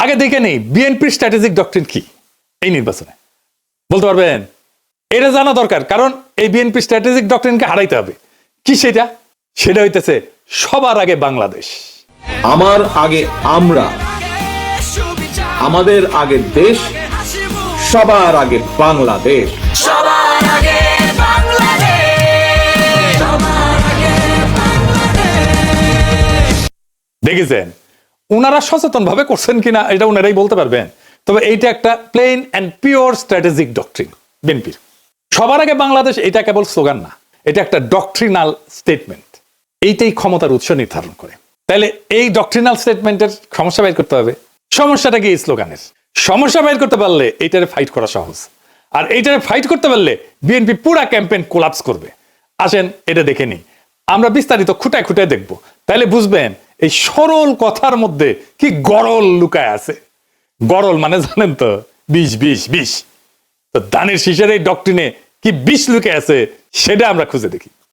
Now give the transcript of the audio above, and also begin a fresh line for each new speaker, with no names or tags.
আগে দেখে নেই বিএনপির স্ট্র্যাটেজিক ডক্ট্রিন কি এই নির্বাচনে, বলতে পারবেন? এটা জানা দরকার, কারণ এই বিএনপি স্ট্র্যাটেজিক ডক্ট্রিনকে হারাইতে হবে। কি সেটা? সেটা হইতেছে সবার আগে বাংলাদেশ,
আমার আগে আমরা, আমাদের আগে দেশ, সবার আগে বাংলাদেশ।
সবার আগে বাংলাদেশ, সবার আগে বাংলাদেশ।
দেখেছেন ওনারা সচেতন ভাবে করছেন কিনা এটা ওনারাই বলতে পারবেন। তবে এইটা একটা plain and pure strategic doctrine বিএনপির। সবার আগে বাংলাদেশ এটা কেবল স্লোগান না, এটা একটা ডক্ট্রিনাল স্টেটমেন্ট। এইটাই ক্ষমতার উৎস নির্ধারণ করে। তাহলে এই ডক্ট্রিনাল স্টেটমেন্টের সমস্যা বের করতে হবে। সমস্যাটা কি? এই স্লোগানের সমস্যা বের করতে পারলে এইটারে ফাইট করা সহজ, আর এইটারে ফাইট করতে পারলে বিএনপি পুরা ক্যাম্পেইন কোলাপস করবে। আসেন এটা দেখে নিই, আমরা বিস্তারিত খুঁটায় খুঁটায় দেখবো, তাহলে বুঝবেন এই সরল কথার মধ্যে কি গরল লুকায় আছে। গরল মানে জানেন তো, বিষ বিষ বিষ। তো দানের শীষের এই ডক্ট্রিনে কি বিষ লুকে আছে সেটা আমরা খুঁজে দেখি।